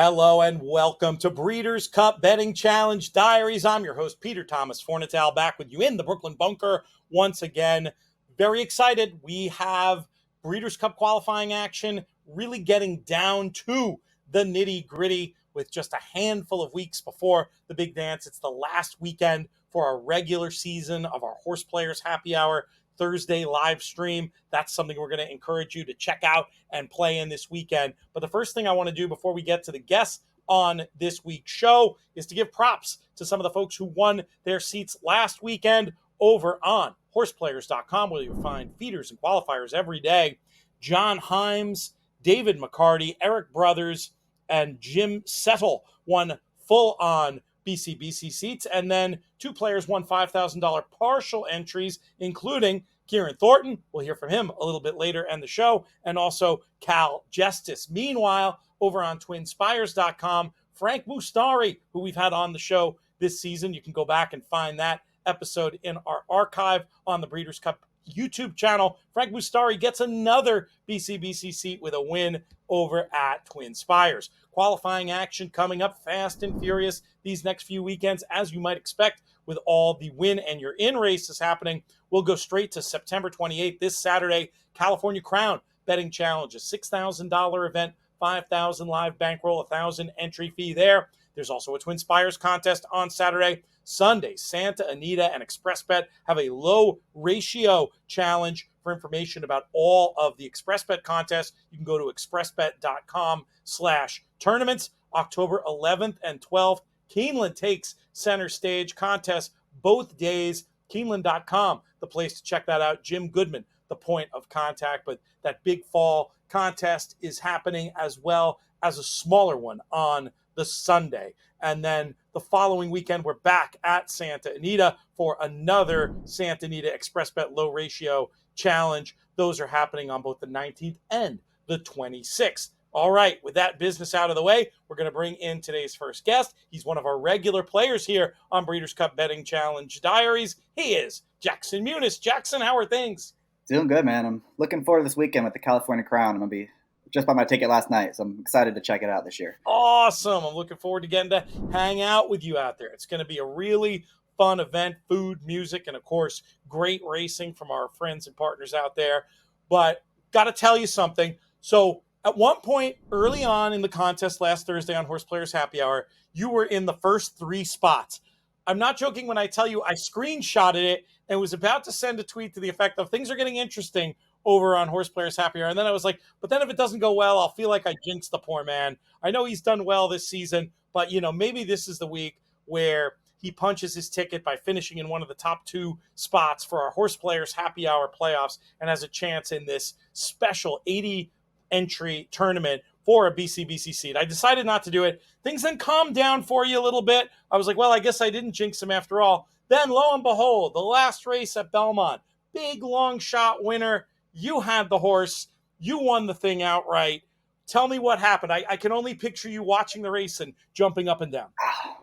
Hello and welcome to Breeders' Cup Betting Challenge Diaries. I'm your host, Peter Thomas Fornatal, back with you in the Brooklyn Bunker once again. Very excited. We have Breeders' Cup qualifying action really getting down to the nitty-gritty with just a handful of weeks before the big dance. It's the last weekend for our regular season of our HorsePlayers Happy Hour Thursday live stream. That's something we're going to encourage you to check out and play in this weekend. But the first thing I want to do before we get to the guests on this week's show is to give props to some of the folks who won their seats last weekend over on horseplayers.com, where you'll find feeders and qualifiers every day. John Himes, David McCarty, Eric Brothers, and Jim Settle won full-on BCBC seats, and then two players won $5,000 partial entries, including Ciaran Thornton. We'll hear from him a little bit later in the show, and also Cal Justice. Meanwhile, over on twinspires.com, Frank Mustari, who we've had on the show this season, you can go back and find that episode in our archive on the Breeders' Cup YouTube channel. Frank Mustari gets another BCBC seat with a win over at Twin Spires. Qualifying action coming up fast and furious these next few weekends, as you might expect, with all the win and you're in races happening. We'll go straight to September 28th, this Saturday, California Crown Betting Challenge, a $6,000 event, $5,000 live bankroll, $1,000 entry fee there. There's also a Twin Spires contest on Saturday. Sunday, Santa Anita and ExpressBet have a low ratio challenge. For information about all of the ExpressBet contests, you can go to expressbet.com/tournaments. October 11th and 12th, Keeneland takes center stage contest both days. Keeneland.com, the place to check that out. Jim Goodman, the point of contact. But that big fall contest is happening, as well as a smaller one on the Sunday. And then the following weekend, we're back at Santa Anita for another Santa Anita ExpressBet low ratio challenge. Those are happening on both the 19th and the 26th. All right, with that business out of the way, we're going to bring in today's first guest. He's one of our regular players here on Breeders' Cup Betting Challenge Diaries. He is Jackson Muniz. Jackson, how are things? Doing good, man. I'm looking forward to this weekend with the California Crown. I'm going to be just bought my ticket last night, so I'm excited to check it out this year. Awesome. I'm looking forward to getting to hang out with you out there. It's going to be a really fun event, food, music, and of course, great racing from our friends and partners out there. But got to tell you something. So at one point early on in the contest last Thursday on HorsePlayers Happy Hour, you were in the first three spots. I'm not joking when I tell you I screenshotted it and was about to send a tweet to the effect of things are getting interesting over on HorsePlayers Happy Hour. And then I was like, but then if it doesn't go well, I'll feel like I jinxed the poor man. I know he's done well this season, but maybe this is the week where he punches his ticket by finishing in one of the top two spots for our HorsePlayers Happy Hour playoffs and has a chance in this special 80 entry tournament for a BCBC seat. I decided not to do it. Things then calmed down for you a little bit. I was like, well, I guess I didn't jinx him after all. Then lo and behold, the last race at Belmont, big long shot winner. You had the horse. You won the thing outright. Tell me what happened. I can only picture you watching the race and jumping up and down.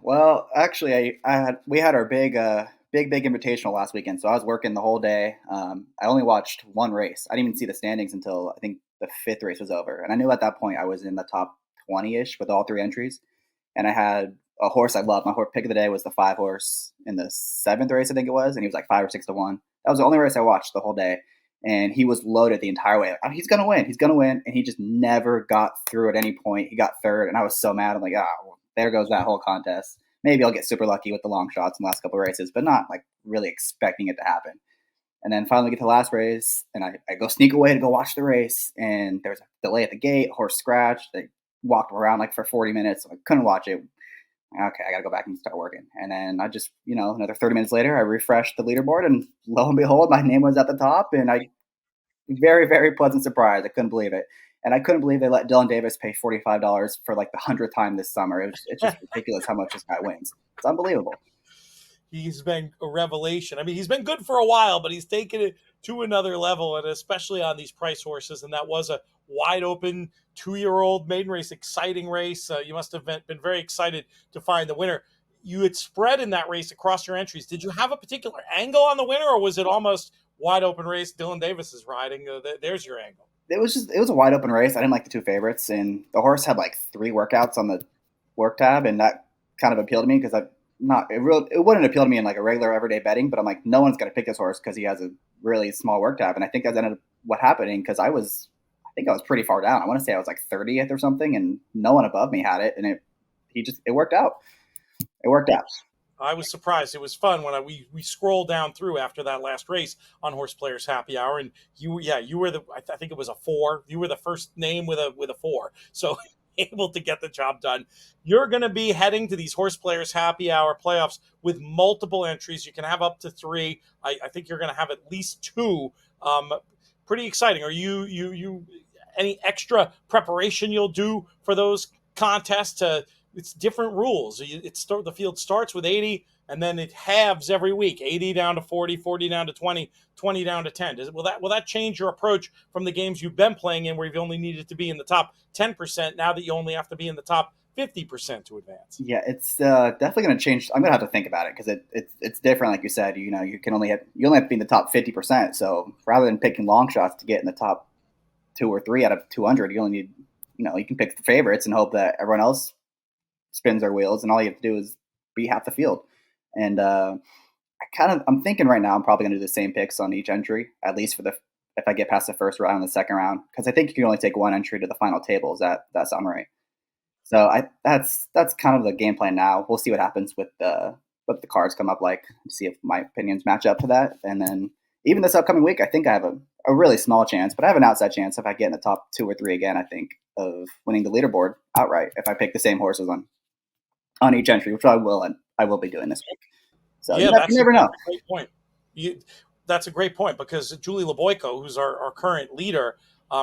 Well, actually, we had our big invitational last weekend, so I was working the whole day. I only watched one race. I didn't even see the standings until I think the fifth race was over, and I knew at that point I was in the top 20-ish with all three entries, and I had a horse I loved. My horse pick of the day was the 5 horse in the seventh race, I think it was, and he was like 5 or 6 to 1. That was the only race I watched the whole day. And he was loaded the entire way. Oh, he's going to win. And he just never got through at any point. He got third, and I was so mad. I'm like, well, there goes that whole contest. Maybe I'll get super lucky with the long shots in the last couple of races, but not like really expecting it to happen. And then finally get to the last race, and I go sneak away to go watch the race. And there was a delay at the gate, horse scratched. They walked around like for 40 minutes. So I couldn't watch it. Okay, I got to go back and start working. And then I just, another 30 minutes later, I refreshed the leaderboard, and lo and behold, my name was at the top. And very, very pleasant surprise. I couldn't believe it. And I couldn't believe they let Dylan Davis pay $45 for like the 100th time this summer. It's just ridiculous how much this guy wins. It's unbelievable. He's been a revelation. I mean, he's been good for a while, but he's taken it to another level, and especially on these price horses. And that was a wide open 2-year-old maiden race, exciting race. You must have been very excited to find the winner. You had spread in that race across your entries. Did you have a particular angle on the winner, or was it almost wide open race? Dylan Davis is riding. There's your angle. it was a wide open race. I didn't like the two favorites, and the horse had like 3 workouts on the work tab, and that kind of appealed to me because it wouldn't appeal to me in like a regular everyday betting, but I'm like, no one's going to pick this horse because he has a really small work tab, and I think that's ended up what happening because I think I was pretty far down. I want to say I was like 30th or something, and no one above me had it, and it worked out. It worked out. I was surprised. It was fun when we scrolled down through after that last race on Horse Players Happy Hour, and you were I think it was a 4. You were the first name with a 4, so able to get the job done. You're going to be heading to these Horse Players Happy Hour playoffs with multiple entries. You can have up to 3. I think you're going to have at least 2. Pretty exciting. Are you any extra preparation you'll do for those contests? It's different rules. The field starts with 80, and then it halves every week. 80 down to 40, 40 down to 20, 20 down to 10. Will that change your approach from the games you've been playing in, where you've only needed to be in the top 10%? Now that you only have to be in the top 50% to advance. Yeah, it's definitely going to change. I'm going to have to think about it because it's different. Like you said, you only have to be in the top 50%. So rather than picking long shots to get in the top 2 or 3 out of 200, you only need, you can pick the favorites and hope that everyone else spins their wheels, and all you have to do is be half the field. And I'm thinking right now I'm probably going to do the same picks on each entry, at least if I get past the first round and the second round, because I think you can only take 1 entry to the final table. Does that sound right? So that's kind of the game plan now. We'll see what happens with what the cards come up like, see if my opinions match up to that. And then even this upcoming week, I think I have a really small chance, but I have an outside chance if I get in the top 2 or 3 again, I think, of winning the leaderboard outright if I pick the same horses on each entry, which I will be doing this week. So yeah, you never know. Great point. That's a great point, because Julie Leboyko, who's our current leader,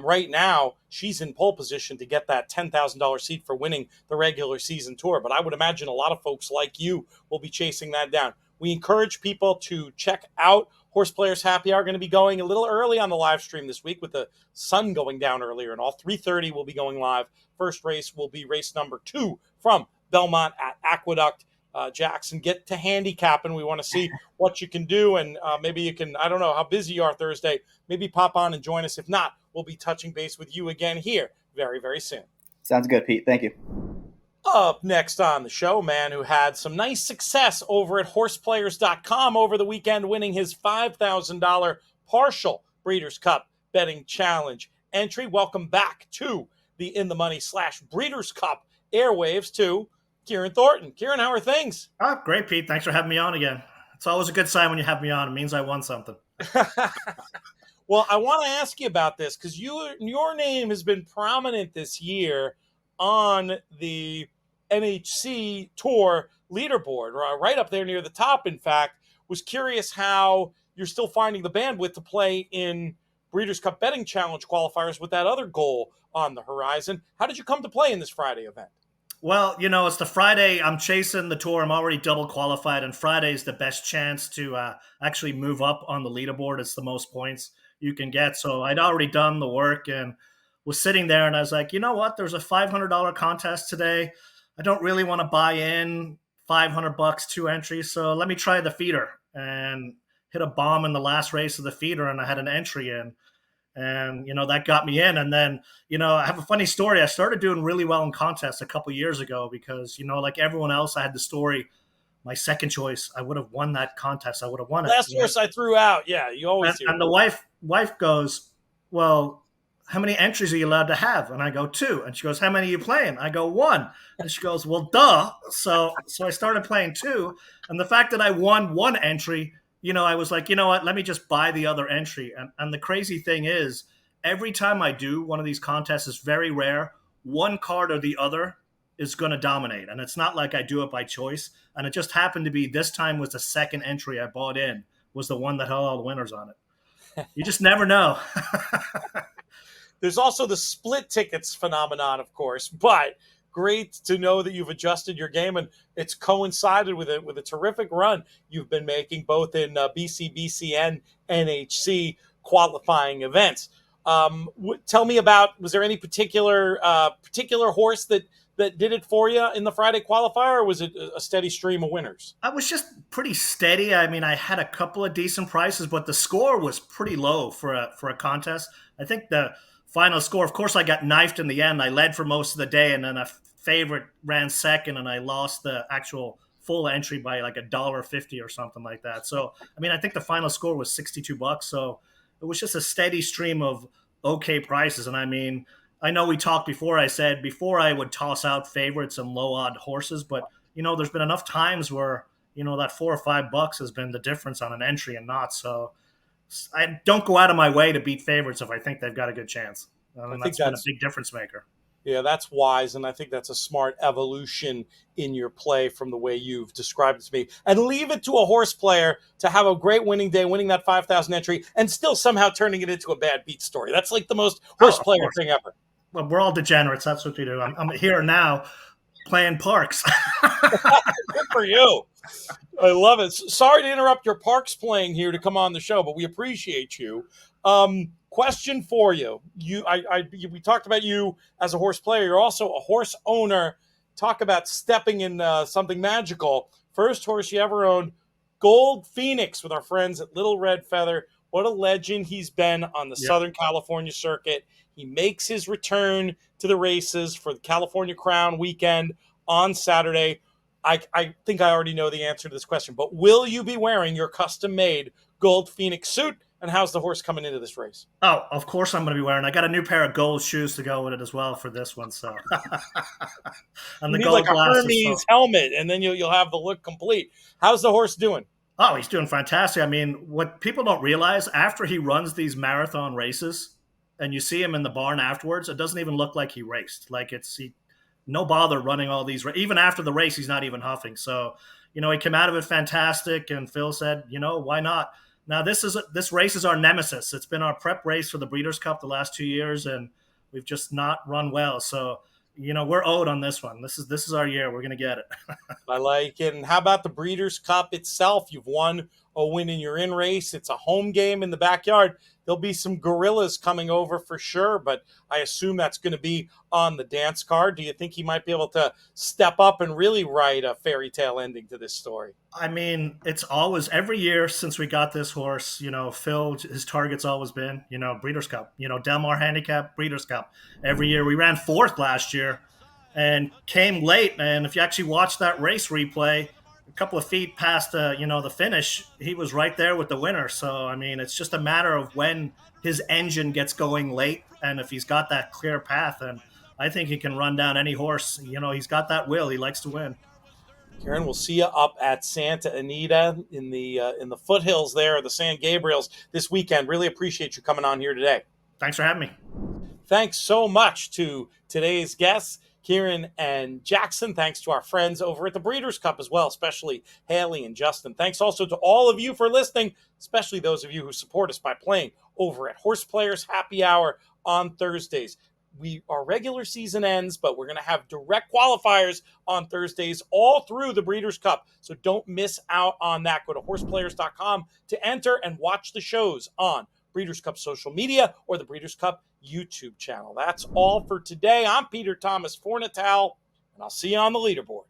right now she's in pole position to get that $10,000 seat for winning the regular season tour. But I would imagine a lot of folks like you will be chasing that down. We encourage people to check out Horse Players Happy Hour. Going to be going a little early on the live stream this week with the sun going down earlier and all. 3:30 will be going live. First race will be race number 2 from Belmont at Aqueduct. Jackson, get to handicapping. We want to see what you can do, and maybe you can, I don't know how busy you are Thursday, maybe pop on and join us. If not, we'll be touching base with you again here very, very soon. Sounds good, Pete. Thank you. Up next on the show, man who had some nice success over at horseplayers.com over the weekend, winning his $5,000 partial Breeders' Cup betting challenge entry. Welcome back to the In the Money / Breeders' Cup airwaves to Ciaran Thornton. Ciaran, how are things? Oh, great, Pete. Thanks for having me on again. It's always a good sign when you have me on. It means I won something. Well, I want to ask you about this because your name has been prominent this year on the NHC Tour leaderboard, right up there near the top, in fact. Was curious how you're still finding the bandwidth to play in Breeders' Cup Betting Challenge qualifiers with that other goal on the horizon. How did you come to play in this Friday event? Well, it's the Friday. I'm chasing the tour. I'm already double qualified, and Friday is the best chance to actually move up on the leaderboard. It's the most points you can get. So I'd already done the work and was sitting there, and I was like, you know what? There's a $500 contest today. I don't really want to buy in $500, 2 entries, so let me try the feeder, and hit a bomb in the last race of the feeder, and I had an entry in. And, that got me in. And then, I have a funny story. I started doing really well in contests a couple years ago because, like everyone else, I had the story. My second choice, I would have won that contest. I would have won it. Last horse I threw out. Yeah, you always do. And the wife goes, well, how many entries are you allowed to have? And I go, 2. And she goes, how many are you playing? I go, 1. And she goes, well, duh. So I started playing 2. And the fact that I won 1 entry, I was like, you know what, let me just buy the other entry. And the crazy thing is, every time I do one of these contests, is very rare. One card or the other is going to dominate. And it's not like I do it by choice. And it just happened to be this time was the second entry I bought in, was the one that had all the winners on it. You just never know. There's also the split tickets phenomenon, of course, but great to know that you've adjusted your game, and it's coincided with a terrific run you've been making both in BCBC and NHC qualifying events. Tell me about, was there any particular horse that did it for you in the Friday qualifier, or was it a steady stream of winners? I was just pretty steady. I mean, I had a couple of decent prices, but the score was pretty low for a contest. I think the final score, of course, I got knifed in the end. I led for most of the day, and then a favorite ran second, and I lost the actual full entry by like $1.50 or something like that. So, I mean, I think the final score was $62. So it was just a steady stream of okay prices. And I mean, I know we talked before. I said before I would toss out favorites and low odd horses, but there's been enough times where that $4 or $5 has been the difference on an entry and not. So I don't go out of my way to beat favorites if I think they've got a good chance. I And think that's been a big difference maker. Yeah, that's wise, and I think that's a smart evolution in your play from the way you've described it to me. And leave it to a horse player to have a great winning day, winning that 5,000 entry, and still somehow turning it into a bad beat story. That's like the most horse player thing ever. Well, we're all degenerates. That's what we do. I'm here now playing parks. Good for you. I love it. Sorry to interrupt your parks playing here to come on the show, but we appreciate you. Question for you. We talked about you as a horse player. You're also a horse owner. Talk about stepping in something magical. First horse you ever owned, Gold Phoenix, with our friends at Little Red Feather. What a legend he's been on the Southern California circuit. He makes his return to the races for the California Crown weekend on Saturday. I think I already know the answer to this question, but will you be wearing your custom-made Gold Phoenix suit? And how's the horse coming into this race? Oh, of course I'm going to be wearing. I got a new pair of gold shoes to go with it as well for this one. So, and the gold like glasses, a Hermes helmet, and then you'll have the look complete. How's the horse doing? Oh, he's doing fantastic. I mean, what people don't realize, after he runs these marathon races, and you see him in the barn afterwards, it doesn't even look like he raced. Like no bother running all these. Even after the race, he's not even huffing. So, he came out of it fantastic. And Phil said, why not? Now, this race is our nemesis. It's been our prep race for the Breeders' Cup the last 2 years, and we've just not run well. So, we're owed on this one. This is our year. We're going to get it. I like it. And how about the Breeders' Cup itself? You've won a win in your in race. It's a home game in the backyard. There'll be some gorillas coming over for sure, but I assume that's going to be on the dance card. Do you think he might be able to step up and really write a fairy tale ending to this story? I mean, it's always, every year since we got this horse, Phil, his target's always been, Breeders' Cup, Del Mar Handicap, Breeders' Cup. Every year we ran fourth last year and came late. And if you actually watch that race replay, a couple of feet past the finish, he was right there with the winner. So, I mean, it's just a matter of when his engine gets going late. And if he's got that clear path, and I think he can run down any horse. He's got that will. He likes to win. Ciaran, we'll see you up at Santa Anita in the foothills there, the San Gabriels, this weekend. Really appreciate you coming on here today. Thanks for having me. Thanks so much to today's guests, Ciaran and Jackson. Thanks to our friends over at the Breeders' Cup as well, especially Haley and Justin. Thanks also to all of you for listening, especially those of you who support us by playing over at HorsePlayer's Happy Hour on Thursdays. Our regular season ends, but we're going to have direct qualifiers on Thursdays all through the Breeders' Cup. So don't miss out on that. Go to horseplayers.com to enter and watch the shows on Breeders' Cup social media or the Breeders' Cup YouTube channel. That's all for today. I'm Peter Thomas Fornatal, and I'll see you on the leaderboard.